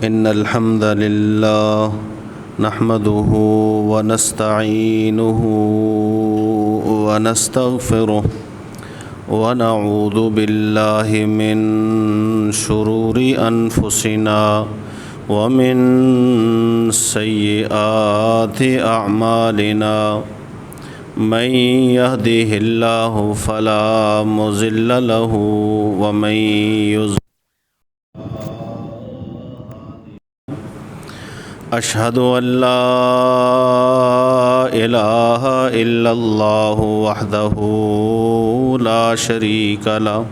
إن الحمد لله نحمده ونستعينه ونستغفره ونعوذ بالله من شرور أنفسنا ومن سيئات أعمالنا من يهده الله فلا مضل له ومن يضلل أشهد أن لا إله إلا الله وحده لا شريك له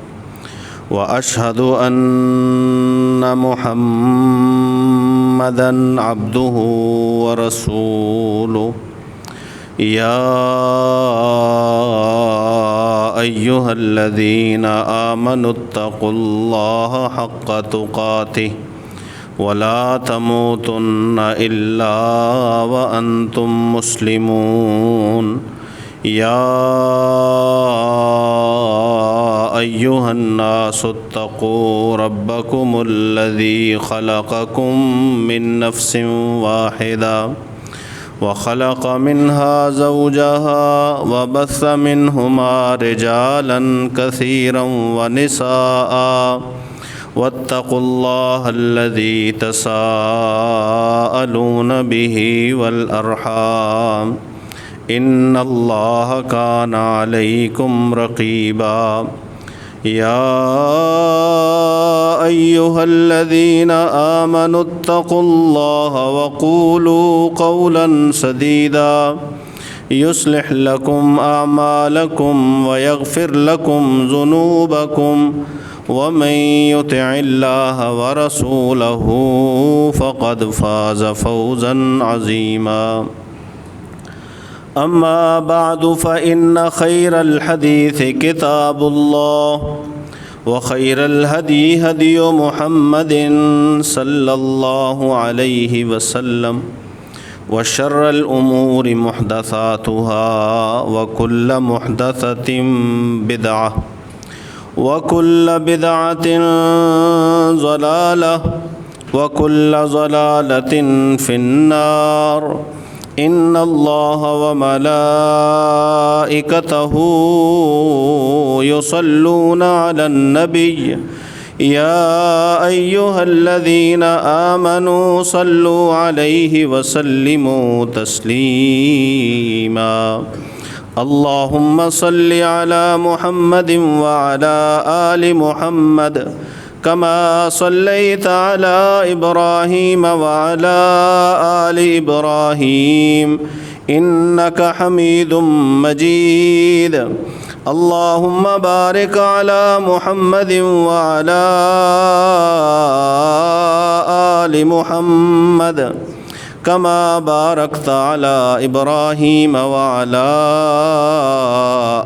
وأشهد أن محمدًا عبده ورسوله يا أيها الذين آمنوا اتقوا الله حق تقاته ولا تموتن إلا وأنتم مسلمون يا أيها الناس اتقوا ربكم الذي خلقكم من نفس واحدة وخلق منها زوجها وبث منهما رجالا كثيرا ونساء واتقوا الله الذي تساءلون به والأرحام إن الله كان عليكم رقيبا يا أيها الذين آمنوا اتقوا الله وقولوا قولا سديدا يصلح لكم أعمالكم ويغفر لكم ذنوبكم ومن يطع الله ورسوله فقد فاز فوزا عظيما أما بعد فإن خير الحديث كتاب الله وخير الهدي هدي محمد صلى الله عليه وسلم وشر الأمور محدثاتها وكل محدثة بدعة وكل بدعة ضلالة وكل ضلالة في النار إن الله وملائكته يصلون على النبي يا أيها الذين آمنوا صلوا عليه وسلموا تسليما اللهم صل على محمد وعلى آل محمد كما صليت على إبراهيم وعلى آل إبراهيم إنك حميد مجيد اللهم بارك على محمد وعلى آل محمد كما باركت على إبراهيم وعلى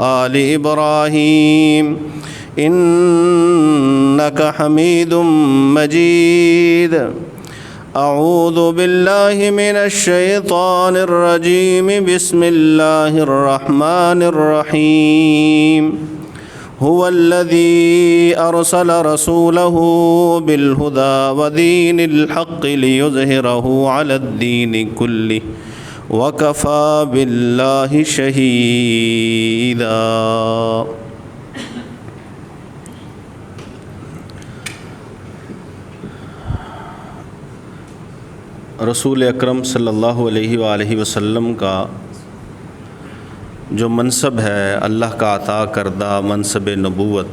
آل إبراهيم إنك حميد مجيد أعوذ بالله من الشيطان الرجيم بسم الله الرحمن الرحيم هو الذي أرسل رسوله بالهدى ودين الحق ليظهره على الدين كله وكفى بالله شهيدا رسول اکرم صلی اللہ علیہ وآلہ وسلم کا جو منصب ہے اللہ کا عطا کردہ منصب نبوت،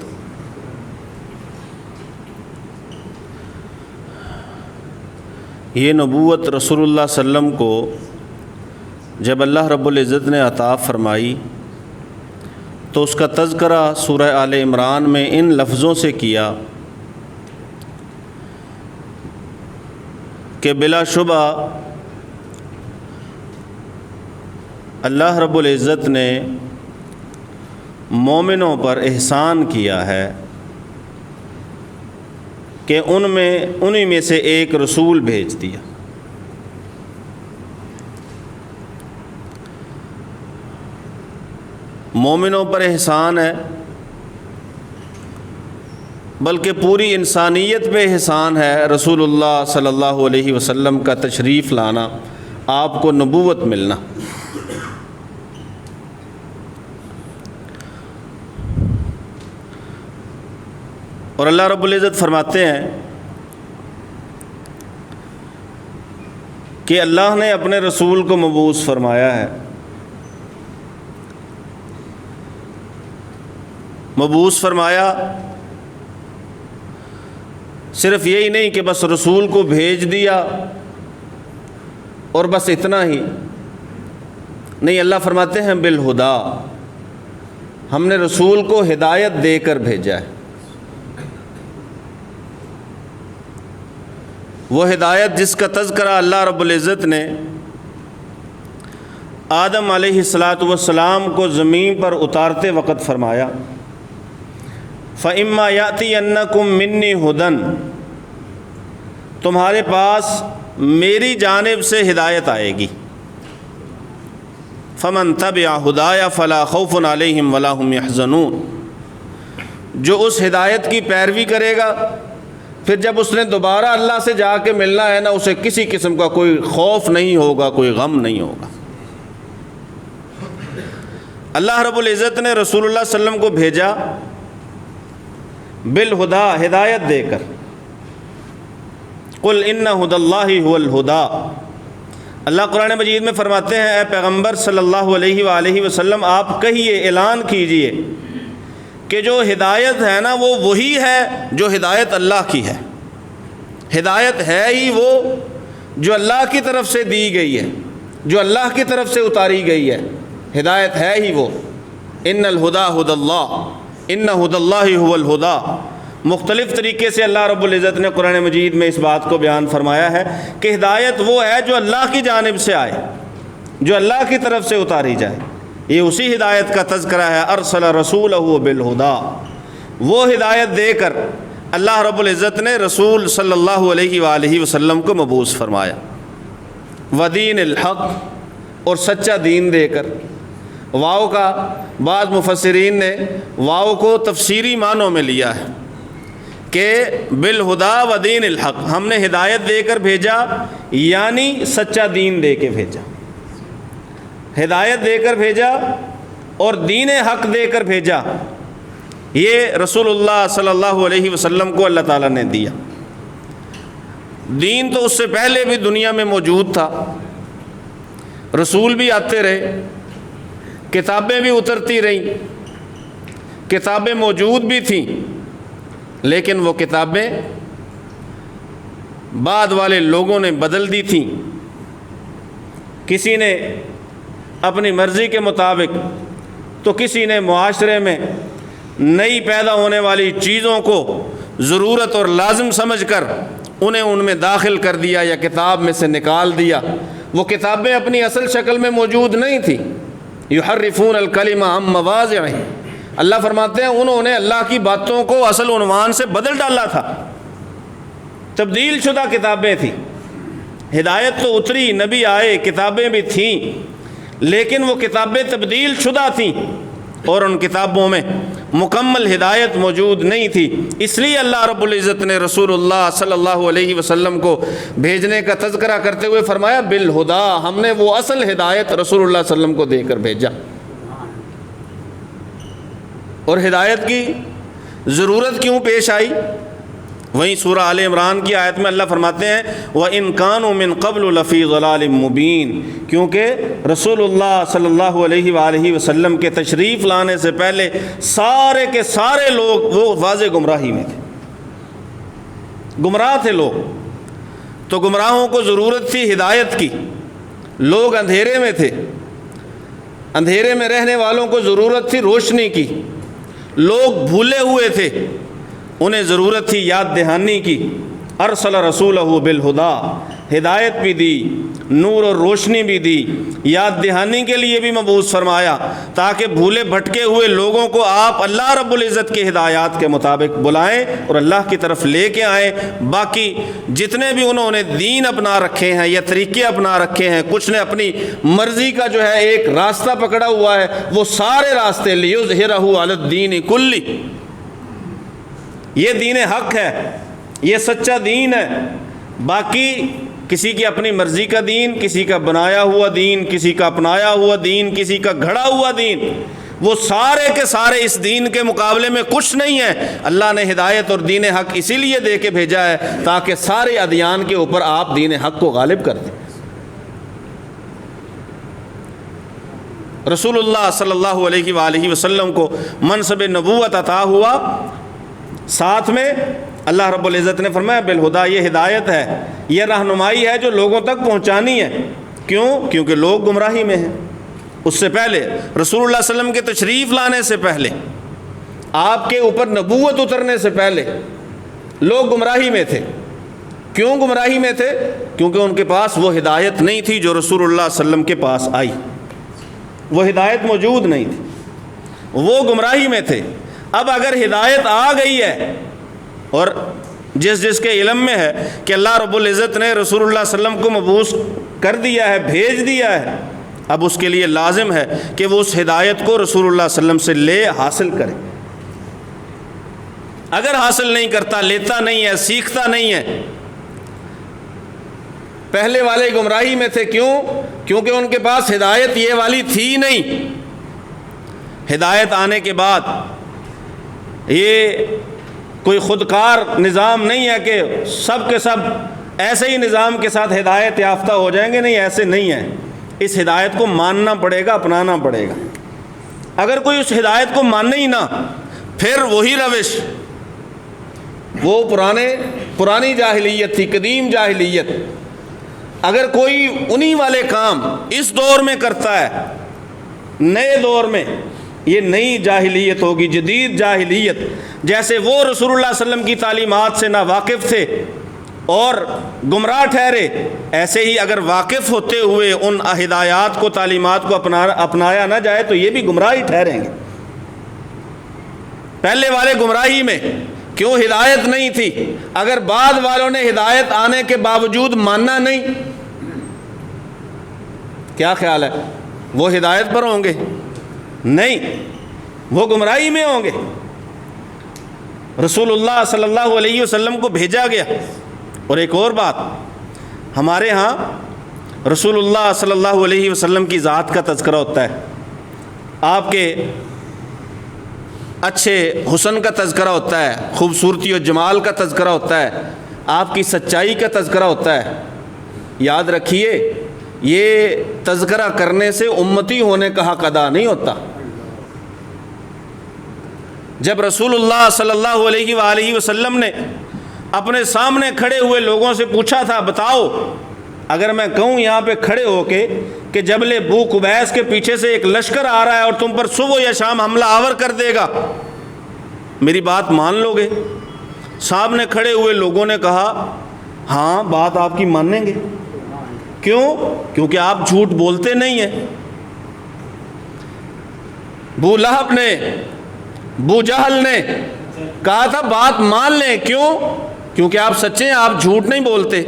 یہ نبوت رسول اللہ صلی اللہ علیہ وسلم کو جب اللہ رب العزت نے عطا فرمائی تو اس کا تذکرہ سورہ آل عمران میں ان لفظوں سے کیا کہ بلا شبہ اللہ رب العزت نے مومنوں پر احسان کیا ہے کہ انہی میں سے ایک رسول بھیج دیا۔ مومنوں پر احسان ہے بلکہ پوری انسانیت پہ احسان ہے رسول اللہ صلی اللہ علیہ وسلم کا تشریف لانا، آپ کو نبوت ملنا۔ اور اللہ رب العزت فرماتے ہیں کہ اللہ نے اپنے رسول کو مبعوث فرمایا ہے۔ مبعوث فرمایا صرف یہی نہیں کہ بس رسول کو بھیج دیا اور بس اتنا ہی نہیں، اللہ فرماتے ہیں بالہدا، ہم نے رسول کو ہدایت دے کر بھیجا ہے۔ وہ ہدایت جس کا تذکرہ اللہ رب العزت نے آدم علیہ السلام کو زمین پر اتارتے وقت فرمایا، فَإِمَّا يَأْتِيَنَّكُم مِّنِّي هُدًى، تمہارے پاس میری جانب سے ہدایت آئے گی، فَمَن تَبِعَ هُدَايَ فَلَا خَوْفٌ عَلَيْهِمْ وَلَا هُمْ يَحْزَنُونَ، جو اس ہدایت کی پیروی کرے گا پھر جب اس نے دوبارہ اللہ سے جا کے ملنا ہے نا، اسے کسی قسم کا کوئی خوف نہیں ہوگا، کوئی غم نہیں ہوگا۔ اللہ رب العزت نے رسول اللہ صلی اللہ علیہ وسلم کو بھیجا بالہدا، ہدایت دے کر۔ قل ان ھدی اللہ ھو الھدی، اللہ قرآن مجید میں فرماتے ہیں اے پیغمبر صلی اللہ علیہ وآلہ وسلم آپ کہیے، اعلان کیجئے کہ جو ہدایت ہے نا وہ وہی ہے جو ہدایت اللہ کی ہے۔ ہدایت ہے ہی وہ جو اللہ کی طرف سے دی گئی ہے، جو اللہ کی طرف سے اتاری گئی ہے، ہدایت ہے ہی وہ۔ ان الہدی ھدی اللہ، ان ھدی اللہ ھو الھدی، مختلف طریقے سے اللہ رب العزت نے قرآن مجید میں اس بات کو بیان فرمایا ہے کہ ہدایت وہ ہے جو اللہ کی جانب سے آئے، جو اللہ کی طرف سے اتاری جائے، یہ اسی ہدایت کا تذکرہ ہے۔ ارسل رسولہ بالہدی، وہ ہدایت دے کر اللہ رب العزت نے رسول صلی اللہ علیہ وآلہ وسلم کو مبعوث فرمایا، ودین الحق، اور سچا دین دے کر۔ واو کا بعض مفسرین نے واو کو تفسیری معنوں میں لیا ہے کہ بالہدا و دین الحق، ہم نے ہدایت دے کر بھیجا یعنی سچا دین دے کے بھیجا، ہدایت دے کر بھیجا اور دین حق دے کر بھیجا۔ یہ رسول اللہ صلی اللہ علیہ وسلم کو اللہ تعالیٰ نے دیا۔ دین تو اس سے پہلے بھی دنیا میں موجود تھا، رسول بھی آتے رہے، کتابیں بھی اترتی رہیں، کتابیں موجود بھی تھیں، لیکن وہ کتابیں بعد والے لوگوں نے بدل دی تھیں۔ کسی نے اپنی مرضی کے مطابق، تو کسی نے معاشرے میں نئی پیدا ہونے والی چیزوں کو ضرورت اور لازم سمجھ کر انہیں ان میں داخل کر دیا یا کتاب میں سے نکال دیا۔ وہ کتابیں اپنی اصل شکل میں موجود نہیں تھیں۔ یحرفون الکلم عن مواضعہ، اللہ فرماتے ہیں انہوں نے اللہ کی باتوں کو اصل عنوان سے بدل ڈالا تھا، تبدیل شدہ کتابیں تھیں۔ ہدایت تو اتری، نبی آئے، کتابیں بھی تھیں، لیکن وہ کتابیں تبدیل شدہ تھیں اور ان کتابوں میں مکمل ہدایت موجود نہیں تھی۔ اس لیے اللہ رب العزت نے رسول اللہ صلی اللہ علیہ وسلم کو بھیجنے کا تذکرہ کرتے ہوئے فرمایا بالہدا، ہم نے وہ اصل ہدایت رسول اللہ صلی اللہ علیہ وسلم کو دے کر بھیجا۔ اور ہدایت کی ضرورت کیوں پیش آئی؟ وہیں سورہ آل عمران کی آیت میں اللہ فرماتے ہیں وَإِن كَانُوا مِن قَبْلُ لَفِي ضَلَالٍ مُبِينٍ، کیونکہ رسول اللہ صلی اللہ علیہ وآلہ وسلم کے تشریف لانے سے پہلے سارے کے سارے لوگ وہ واضح گمراہی میں تھے، گمراہ تھے لوگ۔ تو گمراہوں کو ضرورت تھی ہدایت کی، لوگ اندھیرے میں تھے، اندھیرے میں رہنے والوں کو ضرورت تھی روشنی کی، لوگ بھولے ہوئے تھے، انہیں ضرورت تھی یاد دہانی کی۔ ارسل رسولہ بالہدی، ہدایت بھی دی، نور اور روشنی بھی دی، یاد دہانی کے لیے بھی مبعوث فرمایا تاکہ بھولے بھٹکے ہوئے لوگوں کو آپ اللہ رب العزت کے ہدایات کے مطابق بلائیں اور اللہ کی طرف لے کے آئیں۔ باقی جتنے بھی انہوں نے دین اپنا رکھے ہیں یا طریقے اپنا رکھے ہیں، کچھ نے اپنی مرضی کا جو ہے ایک راستہ پکڑا ہوا ہے، وہ سارے راستے لیظہرہ علی الدین کلہ، یہ دین حق ہے، یہ سچا دین ہے۔ باقی کسی کی اپنی مرضی کا دین، کسی کا بنایا ہوا دین، کسی کا اپنایا ہوا دین، کسی کا گھڑا ہوا دین، وہ سارے کے سارے اس دین کے مقابلے میں کچھ نہیں ہے۔ اللہ نے ہدایت اور دین حق اسی لیے دے کے بھیجا ہے تاکہ سارے ادیان کے اوپر آپ دین حق کو غالب کر دیں۔ رسول اللہ صلی اللہ علیہ وآلہ وسلم کو منصب نبوت عطا ہوا، ساتھ میں اللہ رب العزت نے فرمایا بالہدا، یہ ہدایت ہے، یہ رہنمائی ہے جو لوگوں تک پہنچانی ہے۔ کیوں؟ کیونکہ لوگ گمراہی میں ہیں۔ اس سے پہلے رسول اللہ صلی اللہ علیہ وسلم کے تشریف لانے سے پہلے، آپ کے اوپر نبوت اترنے سے پہلے لوگ گمراہی میں تھے۔ کیوں گمراہی میں تھے؟ کیونکہ ان کے پاس وہ ہدایت نہیں تھی جو رسول اللہ صلی اللہ علیہ وسلم کے پاس آئی، وہ ہدایت موجود نہیں تھی، وہ گمراہی میں تھے۔ اب اگر ہدایت آ گئی ہے اور جس کے علم میں ہے کہ اللہ رب العزت نے رسول اللہ صلی اللہ علیہ وسلم کو مبعوث کر دیا ہے، بھیج دیا ہے، اب اس کے لیے لازم ہے کہ وہ اس ہدایت کو رسول اللہ صلی اللہ علیہ وسلم سے لے حاصل کرے۔ اگر حاصل نہیں کرتا، لیتا نہیں ہے، سیکھتا نہیں ہے، پہلے والے گمراہی میں تھے۔ کیوں؟ کیونکہ ان کے پاس ہدایت یہ والی تھی نہیں۔ ہدایت آنے کے بعد یہ کوئی خودکار نظام نہیں ہے کہ سب کے سب ایسے ہی نظام کے ساتھ ہدایت یافتہ ہو جائیں گے، نہیں، ایسے نہیں ہے۔ اس ہدایت کو ماننا پڑے گا، اپنانا پڑے گا۔ اگر کوئی اس ہدایت کو مانے ہی نہ، پھر وہی روش، وہ پرانی جاہلیت تھی، قدیم جاہلیت۔ اگر کوئی انہی والے کام اس دور میں کرتا ہے، نئے دور میں، یہ نئی جاہلیت ہوگی، جدید جاہلیت۔ جیسے وہ رسول اللہ صلی اللہ علیہ وسلم کی تعلیمات سے ناواقف تھے اور گمراہ ٹھہرے، ایسے ہی اگر واقف ہوتے ہوئے ان ہدایات کو، تعلیمات کو اپنایا نہ جائے تو یہ بھی گمراہی ٹھہریں گے۔ پہلے والے گمراہی میں، کیوں؟ ہدایت نہیں تھی۔ اگر بعد والوں نے ہدایت آنے کے باوجود ماننا نہیں، کیا خیال ہے وہ ہدایت پر ہوں گے؟ نہیں، وہ گمراہی میں ہوں گے۔ رسول اللہ صلی اللہ علیہ وسلم کو بھیجا گیا۔ اور ایک اور بات، ہمارے ہاں رسول اللہ صلی اللہ علیہ وسلم کی ذات کا تذکرہ ہوتا ہے، آپ کے اچھے حسن کا تذکرہ ہوتا ہے، خوبصورتی و جمال کا تذکرہ ہوتا ہے، آپ کی سچائی کا تذکرہ ہوتا ہے۔ یاد رکھیے، یہ تذکرہ کرنے سے امتی ہونے کا حق ادا نہیں ہوتا۔ جب رسول اللہ صلی اللہ علیہ وآلہ وسلم نے اپنے سامنے کھڑے ہوئے لوگوں سے پوچھا تھا، بتاؤ اگر میں کہوں یہاں پہ کھڑے ہو کے کہ جبل بو قبیس کے پیچھے سے ایک لشکر آ رہا ہے اور تم پر صبح یا شام حملہ آور کر دے گا، میری بات مان لو گے؟ سامنے کھڑے ہوئے لوگوں نے کہا ہاں، بات آپ کی مانیں گے۔ کیوں؟ کیونکہ آپ جھوٹ بولتے نہیں ہیں۔ ابو لہب نے، ابو جہل نے کہا تھا بات مان لیں۔ کیوں؟ کیونکہ آپ سچے ہیں، آپ جھوٹ نہیں بولتے۔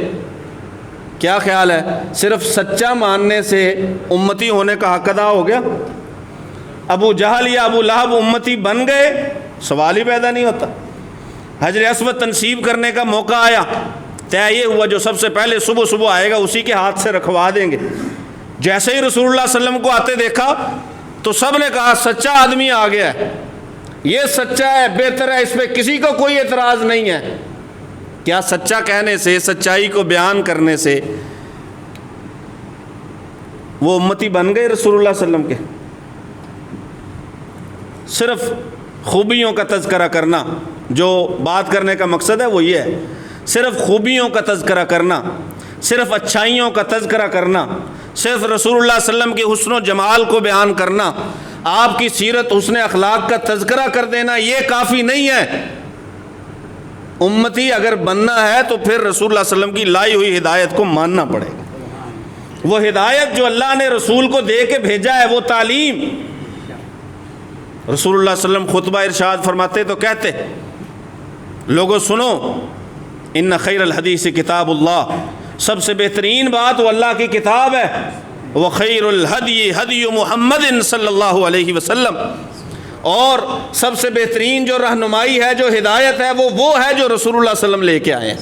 کیا خیال ہے، صرف سچا ماننے سے امتی ہونے کا حق ادا ہو گیا؟ ابو جہل یا ابو لہب امتی بن گئے؟ سوال ہی پیدا نہیں ہوتا۔ حجر اسود تنصیب کرنے کا موقع آیا، طے یہ ہوا جو سب سے پہلے صبح آئے گا اسی کے ہاتھ سے رکھوا دیں گے۔ جیسے ہی رسول اللہ صلی اللہ علیہ وسلم کو آتے دیکھا تو سب نے کہا سچا آدمی آ گیا ہے، یہ سچا ہے، بہتر ہے، اس پہ کسی کو کوئی اعتراض نہیں ہے۔ کیا سچا کہنے سے، سچائی کو بیان کرنے سے وہ امتی بن گئے رسول اللہ صلی اللہ علیہ وسلم کے؟ صرف خوبیوں کا تذکرہ کرنا، جو بات کرنے کا مقصد ہے وہ یہ ہے، صرف خوبیوں کا تذکرہ کرنا، صرف اچھائیوں کا تذکرہ کرنا، صرف رسول اللہ صلی اللہ علیہ وسلم کے حسن و جمال کو بیان کرنا، آپ کی سیرت، حسن اخلاق کا تذکرہ کر دینا، یہ کافی نہیں ہے۔ امتی اگر بننا ہے تو پھر رسول اللہ صلی اللہ علیہ وسلم کی لائی ہوئی ہدایت کو ماننا پڑے گا۔ وہ ہدایت جو اللہ نے رسول کو دے کے بھیجا ہے، وہ تعلیم۔ رسول اللہ صلی اللہ علیہ وسلم خطبہ ارشاد فرماتے تو کہتے، لوگوں سنو، ان خیر الحدیث کتاب اللہ، سب سے بہترین بات وہ اللہ کی کتاب ہے۔ وخیر الہدی ہدی محمد صلی اللہ علیہ وسلم، اور سب سے بہترین جو رہنمائی ہے، جو ہدایت ہے، وہ ہے جو رسول اللہ صلی اللہ علیہ وسلم لے کے آئے ہیں،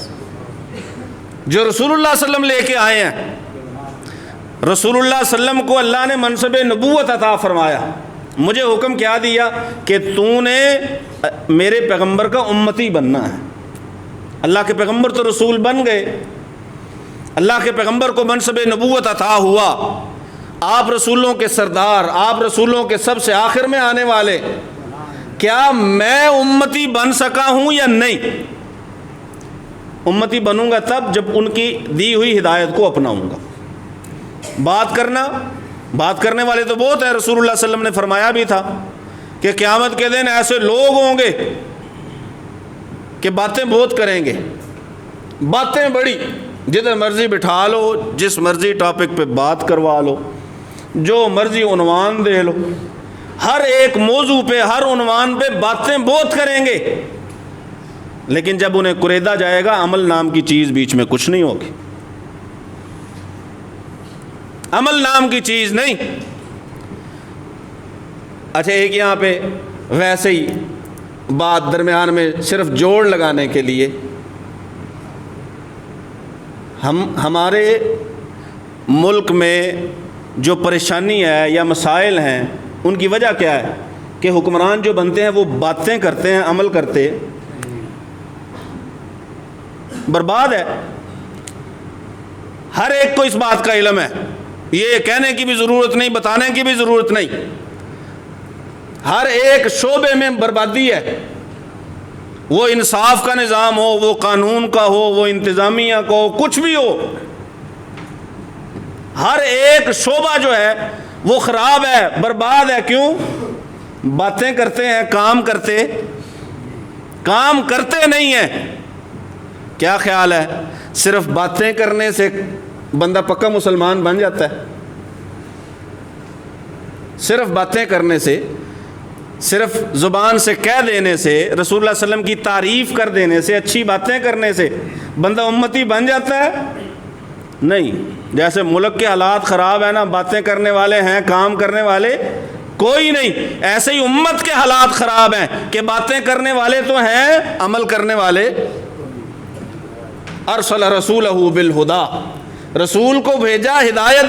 جو رسول اللہ صلی اللہ علیہ وسلم لے کے آئے ہیں۔ رسول اللہ صلی اللہ علیہ وسلم کو اللہ نے منصب نبوت عطا فرمایا، مجھے حکم کیا دیا کہ تو نے میرے پیغمبر کا امتی بننا ہے۔ اللہ کے پیغمبر تو رسول بن گئے، اللہ کے پیغمبر کو منصب نبوت عطا ہوا، آپ رسولوں کے سردار، آپ رسولوں کے سب سے آخر میں آنے والے، کیا میں امتی بن سکا ہوں یا نہیں؟ امتی بنوں گا تب جب ان کی دی ہوئی ہدایت کو اپناؤں گا۔ بات کرنے والے تو بہت ہیں، رسول اللہ صلی اللہ علیہ وسلم نے فرمایا بھی تھا کہ قیامت کے دن ایسے لوگ ہوں گے کہ باتیں بہت کریں گے، باتیں بڑی، جدھر مرضی بٹھا لو، جس مرضی ٹاپک پہ بات کروا لو، جو مرضی عنوان دے لو، ہر ایک موضوع پہ، ہر عنوان پہ باتیں بہت کریں گے، لیکن جب انہیں کریدا جائے گا عمل نام کی چیز بیچ میں کچھ نہیں ہوگی، عمل نام کی چیز نہیں۔ اچھا، ایک یہاں پہ ویسے ہی بات درمیان میں صرف جوڑ لگانے کے لیے، ہمارے ملک میں جو پریشانی ہے یا مسائل ہیں ان کی وجہ کیا ہے کہ حکمران جو بنتے ہیں وہ باتیں کرتے ہیں، عمل کرتے برباد ہے۔ ہر ایک کو اس بات کا علم ہے، یہ کہنے کی بھی ضرورت نہیں، بتانے کی بھی ضرورت نہیں، ہر ایک شعبے میں بربادی ہے، وہ انصاف کا نظام ہو، وہ قانون کا ہو، وہ انتظامیہ کا ہو، کچھ بھی ہو، ہر ایک شعبہ جو ہے وہ خراب ہے، برباد ہے۔ کیوں؟ باتیں کرتے ہیں، کام کرتے نہیں ہیں۔ کیا خیال ہے صرف باتیں کرنے سے بندہ پکا مسلمان بن جاتا ہے؟ صرف باتیں کرنے سے، صرف زبان سے کہہ دینے سے، رسول اللہ صلی اللہ علیہ وسلم کی تعریف کر دینے سے، اچھی باتیں کرنے سے بندہ امتی بن جاتا ہے؟ نہیں۔ جیسے ملک کے حالات خراب ہیں نا، باتیں کرنے والے ہیں، کام کرنے والے کوئی نہیں، ایسے ہی امت کے حالات خراب ہیں کہ باتیں کرنے والے تو ہیں، عمل کرنے والے۔ ارسل رسولہ بالہدا، رسول کو بھیجا ہدایت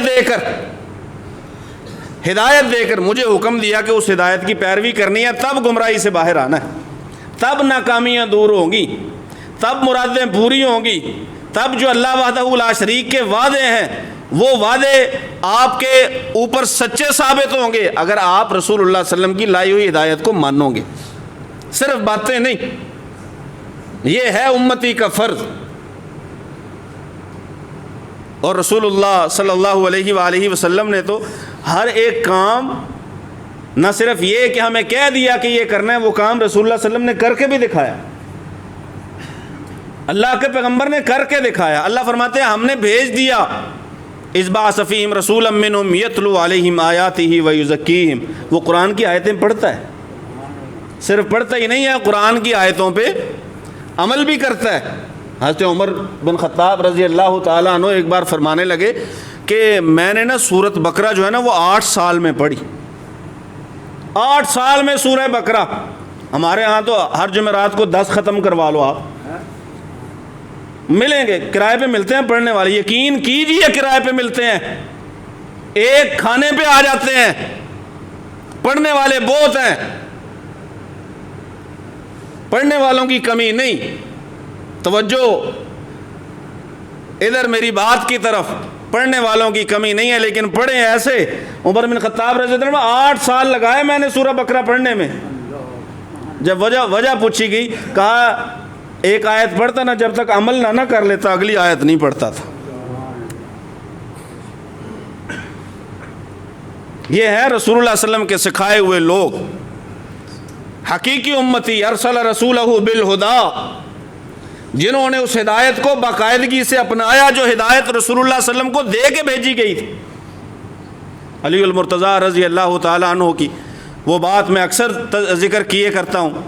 دے کر، مجھے حکم دیا کہ اس ہدایت کی پیروی کرنی ہے، تب گمراہی سے باہر آنا ہے، تب ناکامیاں دور ہوں گی، تب مرادیں پوری ہوں گی، تب جو اللہ وحدہ لا شریک کے وعدے ہیں وہ وعدے آپ کے اوپر سچے ثابت ہوں گے اگر آپ رسول اللہ صلی اللہ علیہ وسلم کی لائی ہوئی ہدایت کو مانو گے، صرف باتیں نہیں۔ یہ ہے امتی کا فرض۔ اور رسول اللہ صلی اللہ علیہ وآلہ وسلم نے تو ہر ایک کام، نہ صرف یہ کہ ہمیں کہہ دیا کہ یہ کرنا ہے، وہ کام رسول اللہ صلی اللہ علیہ وسلم نے کر کے بھی دکھایا، اللہ کے پیغمبر نے کر کے دکھایا۔ اللہ فرماتے ہیں ہم نے بھیج دیا، اذ بعث فیہم رسولا منہم یتلو علیہم آیاتہ ویزکیہم، وہ قرآن کی آیتیں پڑھتا ہے، صرف پڑھتا ہی نہیں ہے، قرآن کی آیتوں پہ عمل بھی کرتا ہے۔ حضرت عمر بن خطاب رضی اللہ تعالیٰ عنہ ایک بار فرمانے لگے کہ میں نے نا سورۃ بقرہ جو ہے نا وہ 8 سال میں پڑھی، 8 سال میں سورہ بقرہ۔ ہمارے ہاں تو ہر جمعرات کو 10 ختم کروا لو، آپ ملیں گے، کرائے پہ ملتے ہیں پڑھنے والے، یقین کیجئے کرائے پہ ملتے ہیں، ایک کھانے پہ آ جاتے ہیں، پڑھنے والے بہت ہیں، پڑھنے والوں کی کمی نہیں۔ توجہ ادھر میری بات کی طرف، پڑھنے والوں کی کمی نہیں ہے، لیکن پڑھیں ایسے۔ عمر بن خطاب رضی اللہ عنہ 8 سال لگائے میں نے سورہ بقرہ پڑھنے میں۔ جب وجہ پوچھی گئی، کہا ایک آیت پڑھتا نا، جب تک عمل نہ کر لیتا اگلی آیت نہیں پڑھتا تھا۔ یہ ہے رسول اللہ صلی اللہ علیہ وسلم کے سکھائے ہوئے لوگ، حقیقی امتی، ارسل رسولہ بالہدا، جنہوں نے اس ہدایت کو باقاعدگی سے اپنایا جو ہدایت رسول اللہ صلی اللہ علیہ وسلم کو دے کے بھیجی گئی تھی۔ علی المرتضیٰ رضی اللہ تعالیٰ عنہ کی وہ بات میں اکثر ذکر کیے کرتا ہوں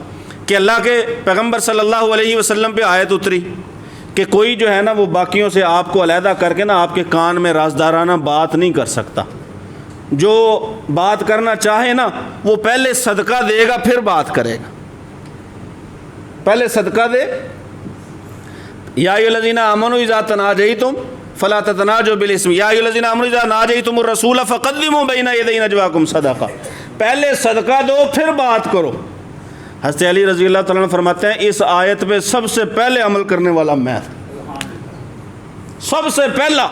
کہ اللہ کے پیغمبر صلی اللہ علیہ وسلم پہ آیت اتری کہ کوئی جو ہے نا وہ باقیوں سے آپ کو علیحدہ کر کے نا آپ کے کان میں رازدارانہ بات نہیں کر سکتا، جو بات کرنا چاہے نا وہ پہلے صدقہ دے گا پھر بات کرے گا. پہلے صدقہ دے. یا ایھا الذین آمنوا اذا تناجیتم فلا تتناجوا بالاسم یا ایھا الذین آمنوا اذا ناجیتم الرسول فقدموا بین یدی نجواکم صدقہ. پہلے صدقہ دو پھر بات کرو. حضرت علی رضی اللہ تعالیٰ عنہ فرماتے ہیں اس آیت پہ سب سے پہلے عمل کرنے والا میں تھا. سب سے پہلا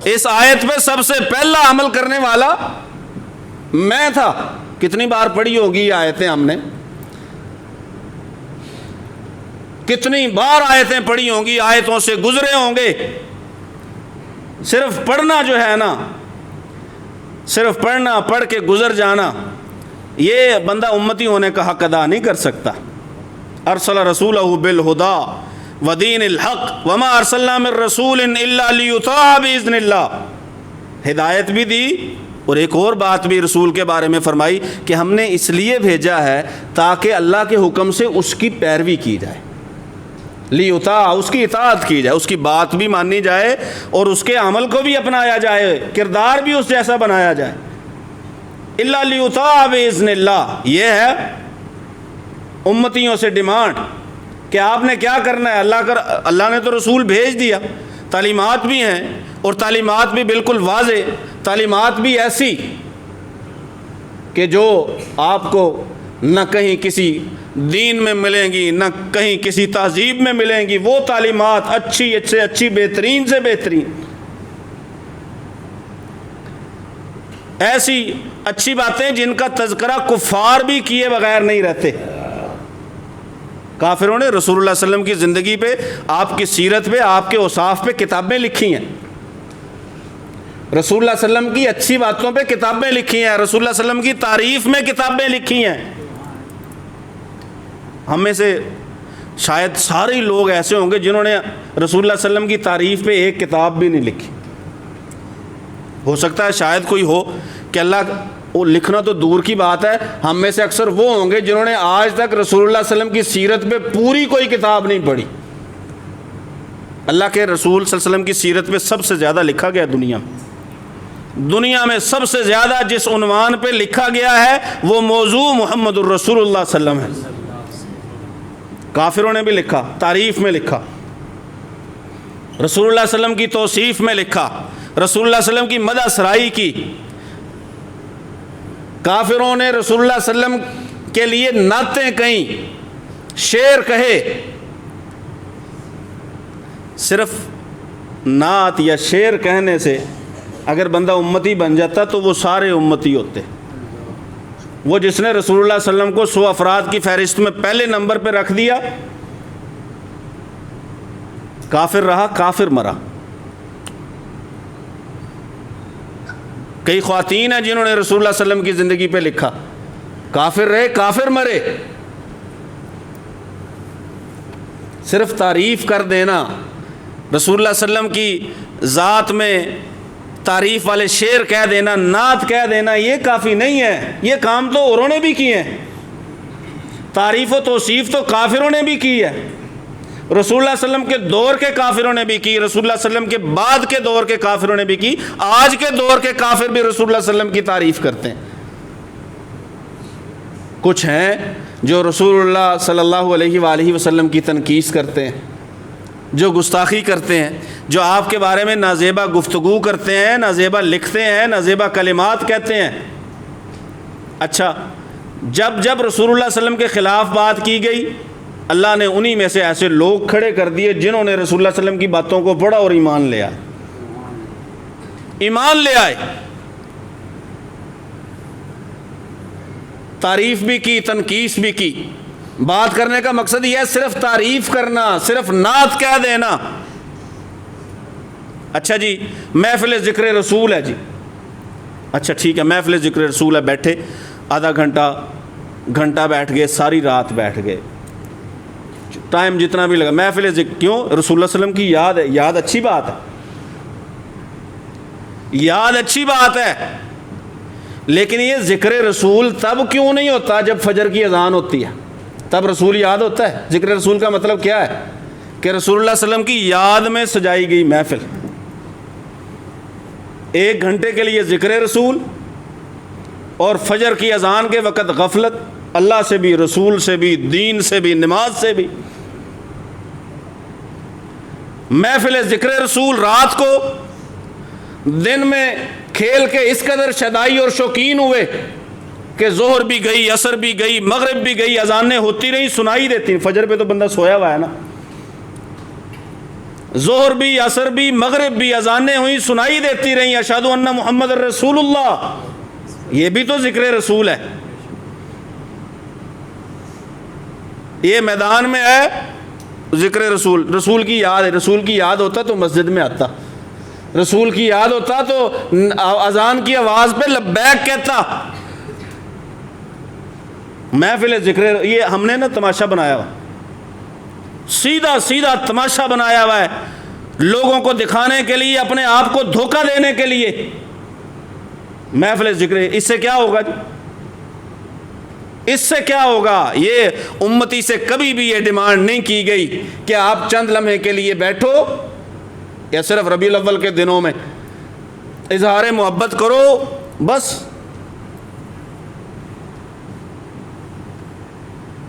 اس آیت پہ سب سے پہلا عمل کرنے والا میں تھا. کتنی بار پڑھی ہوگی یہ آیتیں ہم نے, کتنی بار آیتیں پڑھی ہوں گی, آیتوں سے گزرے ہوں گے. صرف پڑھنا جو ہے نا, صرف پڑھنا, پڑھ کے گزر جانا, یہ بندہ امتی ہونے کا حق ادا نہیں کر سکتا. ارسل رسولہ بالہدی ودین الحق وما ارسلنا من رسول الا لیطاع باذن اللہ. ہدایت بھی دی اور ایک اور بات بھی رسول کے بارے میں فرمائی کہ ہم نے اس لیے بھیجا ہے تاکہ اللہ کے حکم سے اس کی پیروی کی جائے. لیطاع, اس کی اطاعت کی جائے, اس کی بات بھی مانی جائے اور اس کے عمل کو بھی اپنایا جائے, کردار بھی اس جیسا بنایا جائے. الا لیطاع باذن اللہ, یہ ہے امتیوں سے ڈیمانڈ کہ آپ نے کیا کرنا ہے. اللہ نے تو رسول بھیج دیا, تعلیمات بھی ہیں اور تعلیمات بھی بالکل واضح, تعلیمات بھی ایسی کہ جو آپ کو نہ کہیں کسی دین میں ملیں گی نہ کہیں کسی تہذیب میں ملیں گی. وہ تعلیمات اچھی سے اچھی, بہترین سے بہترین, ایسی اچھی باتیں جن کا تذکرہ کفار بھی کیے بغیر نہیں رہتے. کافروں نے رسول اللہ صلی اللہ علیہ وسلم کی زندگی پہ, آپ کی سیرت پہ, آپ کے اوصاف پہ کتابیں لکھی ہیں. رسول اللہ صلی اللہ علیہ وسلم کی اچھی باتوں پہ کتابیں لکھی ہیں, رسول اللہ صلی اللہ علیہ وسلم کی تعریف میں کتابیں لکھی ہیں. ہم میں سے شاید سارے ہی لوگ ایسے ہوں گے جنہوں نے رسول اللہ صلی اللہ علیہ وسلم کی تعریف پہ ایک کتاب بھی نہیں لکھی. ہو سکتا ہے شاید کوئی ہو کہ اللہ, وہ لکھنا تو دور کی بات ہے, ہم میں سے اکثر وہ ہوں گے جنہوں نے آج تک رسول اللہ صلی اللہ علیہ وسلم کی سیرت پہ پوری کوئی کتاب نہیں پڑھی. اللہ کے رسول صلی اللہ علیہ وسلم کی سیرت پہ سب سے زیادہ لکھا گیا دنیا میں سب سے زیادہ جس عنوان پہ لکھا گیا ہے وہ موضوع محمد الرسول اللہ صلی اللہ علیہ وسلم ہے. کافروں نے بھی لکھا, تعریف میں لکھا, رسول اللہ صلی اللہ علیہ وسلم کی توصیف میں لکھا, رسول اللہ صلی اللہ علیہ وسلم کی مدح سرائی کی. کافروں نے رسول اللہ صلی اللہ علیہ وسلم کے لیے نعتیں کہیں, شعر کہے. صرف نعت یا شعر کہنے سے اگر بندہ امتی بن جاتا تو وہ سارے امتی ہوتے. وہ جس نے رسول اللہ صلی اللہ علیہ وسلم کو 100 افراد کی فہرست میں پہلے نمبر پہ رکھ دیا, کافر رہا, کافر مرا. کئی خواتین ہیں جنہوں نے رسول اللہ صلی اللہ علیہ وسلم کی زندگی پہ لکھا, کافر رہے, کافر مرے. صرف تعریف کر دینا, رسول اللہ صلی اللہ علیہ وسلم کی ذات میں تعریف والے شعر کہہ دینا, نعت کہہ دینا, یہ کافی نہیں ہے. یہ کام تو اوروں نے بھی کیے ہیں. تعریف و توصیف تو کافروں نے بھی کی ہے. رسول اللہ صلی اللہ علیہ وسلم کے دور کے کافروں نے بھی کی, رسول اللہ صلی اللہ علیہ وسلم کے بعد کے دور کے کافروں نے بھی کی. آج کے دور کے کافر بھی رسول اللہ صلی اللہ علیہ وسلم کی تعریف کرتے ہیں. کچھ ہیں جو رسول اللہ صلی اللہ علیہ وآلہ وسلم کی تنقیص کرتے ہیں, جو گستاخی کرتے ہیں, جو آپ کے بارے میں نازیبا گفتگو کرتے ہیں, نازیبا لکھتے ہیں, نازیبا کلمات کہتے ہیں. اچھا, جب رسول اللہ صلی اللہ علیہ وسلم کے خلاف بات کی گئی, اللہ نے انہی میں سے ایسے لوگ کھڑے کر دیے جنہوں نے رسول اللہ صلی اللہ علیہ وسلم کی باتوں کو پڑھا اور ایمان لے آئے. ایمان لے آئے, تعریف بھی کی, تنقیص بھی کی. بات کرنے کا مقصد یہ ہے صرف تعریف کرنا, صرف نعت کہہ دینا. اچھا جی, محفل ذکر رسول ہے جی, اچھا ٹھیک ہے, محفل ذکر رسول ہے, بیٹھے آدھا گھنٹہ بیٹھ گئے, ساری رات بیٹھ گئے, ٹائم جتنا بھی لگا, محفل ذکر. کیوں؟ رسول اللہ صلی اللہ علیہ وسلم کی یاد ہے. یاد اچھی بات ہے, یاد اچھی بات ہے, لیکن یہ ذکر رسول تب کیوں نہیں ہوتا جب فجر کی اذان ہوتی ہے؟ تب رسول یاد ہوتا ہے. ذکر رسول کا مطلب کیا ہے کہ رسول اللہ صلی اللہ علیہ وسلم کی یاد میں سجائی گئی محفل. 1 گھنٹے کے لیے ذکر رسول، اور فجر کی اذان کے وقت غفلت، اللہ سے بھی، رسول سے بھی، دین سے بھی، نماز سے بھی۔ محفل ذکر رسول رات کو، دن میں کھیل کے اس قدر شدائی اور شوقین ہوئے کہ ظہر بھی گئی، عصر بھی گئی، مغرب بھی گئی، اذانیں ہوتی رہی، سنائی دیتی۔ فجر پہ تو بندہ سویا ہوا ہے نا، ظہر بھی، عصر بھی، مغرب بھی، اذانیں ہوئی، سنائی دیتی رہی، اشہد ان محمد رسول اللہ، یہ بھی تو ذکر رسول ہے۔ یہ میدان میں ہے ذکر رسول، رسول کی یاد ہے، رسول کی یاد ہوتا تو مسجد میں آتا، رسول کی یاد ہوتا تو اذان کی آواز پہ لبیک کہتا۔ محفل ذکر، یہ ہم نے نا تماشا بنایا ہوا، سیدھا سیدھا تماشا بنایا ہوا ہے، لوگوں کو دکھانے کے لیے، اپنے آپ کو دھوکہ دینے کے لیے۔ محفل ذکر، اس سے کیا ہوگا جی؟ اس سے کیا ہوگا؟ یہ امتی سے کبھی بھی یہ ڈیمانڈ نہیں کی گئی کہ آپ چند لمحے کے لیے بیٹھو یا صرف ربیع الاول کے دنوں میں اظہار محبت کرو بس۔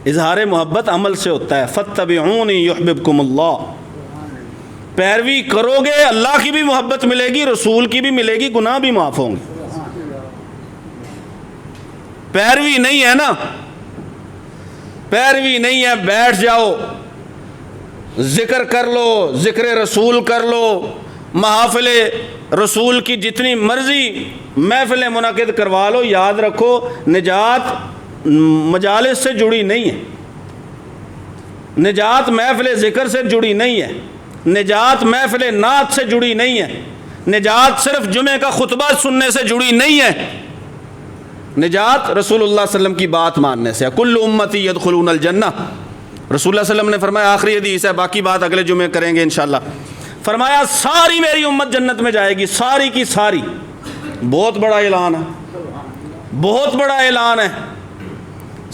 اظہار محبت عمل سے ہوتا ہے، فاتبعونی یحببکم اللہ، پیروی کرو گے اللہ کی بھی محبت ملے گی، رسول کی بھی ملے گی، گناہ بھی معاف ہوں گے۔ پیروی نہیں ہے نا، پیروی نہیں ہے، بیٹھ جاؤ، ذکر کر لو، ذکر رسول کر لو، محافل رسول کی جتنی مرضی محفلیں منعقد کروا لو، یاد رکھو نجات مجالس سے جڑی نہیں ہے، نجات محفل ذکر سے جڑی نہیں ہے، نجات محفل نعت سے جڑی نہیں ہے، نجات صرف جمعہ کا خطبہ سننے سے جڑی نہیں ہے، نجات رسول اللہ صلی اللہ علیہ وسلم کی بات ماننے سے۔ کل امتی یدخلون الجنہ، رسول اللہ صلی اللہ علیہ وسلم نے فرمایا، آخری حدیث ہے، باقی بات اگلے جمعے کریں گے انشاءاللہ، فرمایا ساری میری امت جنت میں جائے گی، ساری کی ساری۔ بہت بڑا اعلان ہے، بہت بڑا اعلان ہے،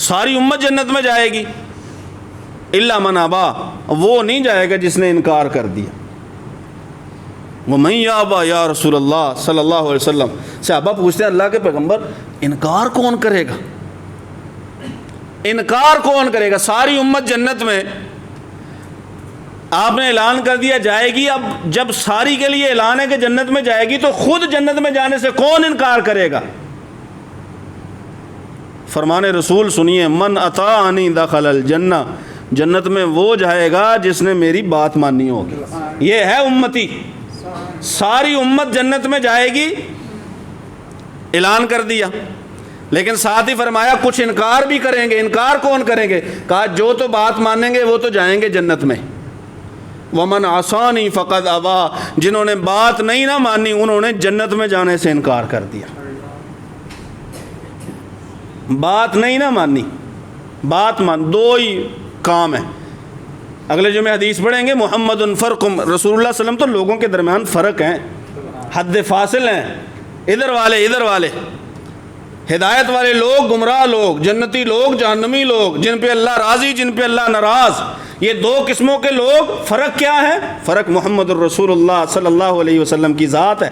ساری امت جنت میں جائے گی، الا من ابا، وہ نہیں جائے گا جس نے انکار کر دیا۔ وَمَن یَأْبَى یا رسول اللہ صلی اللہ علیہ وسلم، صحابہ پوچھتے ہیں اللہ کے پیغمبر انکار کون کرے گا؟ انکار کون کرے گا؟ ساری امت جنت میں، آپ نے اعلان کر دیا جائے گی، اب جب ساری کے لیے اعلان ہے کہ جنت میں جائے گی تو خود جنت میں جانے سے کون انکار کرے گا؟ فرمان رسول سنیے، من اطاعنی دخل الجنہ، جنت میں وہ جائے گا جس نے میری بات مانی ہوگی۔ یہ ہے امتی، ساری امت جنت میں جائے گی، اعلان کر دیا، لیکن ساتھ ہی فرمایا کچھ انکار بھی کریں گے۔ انکار کون کریں گے؟ کہا جو تو بات مانیں گے وہ تو جائیں گے جنت میں۔ ومن عصانی فقد ابا، جنہوں نے بات نہیں نہ مانی انہوں نے جنت میں جانے سے انکار کر دیا۔ بات نہیں نہ مانی، بات مان، دو ہی کام ہے۔ اگلے جمعے حدیث پڑھیں گے، محمد فرق، رسول اللہ صلی اللہ علیہ وسلم تو لوگوں کے درمیان فرق ہیں، حد فاصل ہیں، ادھر والے ادھر والے، ہدایت والے لوگ، گمراہ لوگ، جنتی لوگ، جہنمی لوگ، جن پہ اللہ راضی، جن پہ اللہ ناراض، یہ دو قسموں کے لوگ۔ فرق کیا ہے؟ فرق محمد الرسول اللہ صلی اللہ علیہ وسلم کی ذات ہے۔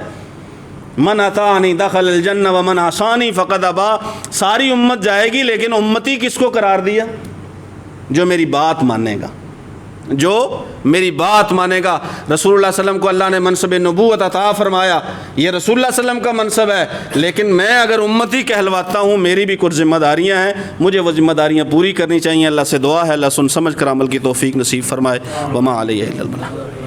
من اطاعنی دخل الجنہ ومن عصانی فقد ابا، ساری امت جائے گی لیکن امتی کس کو قرار دیا؟ جو میری بات مانے گا، جو میری بات مانے گا۔ رسول اللہ صلی اللہ علیہ وسلم کو اللہ نے منصب نبوت عطا فرمایا، یہ رسول اللہ صلی اللہ علیہ وسلم کا منصب ہے، لیکن میں اگر امتی کہلواتا ہوں میری بھی کچھ ذمہ داریاں ہیں، مجھے وہ ذمہ داریاں پوری کرنی چاہیے۔ اللہ سے دعا ہے اللہ سن سمجھ کر عمل کی توفیق نصیب فرمائے۔ وما علیہ الا البلاغ۔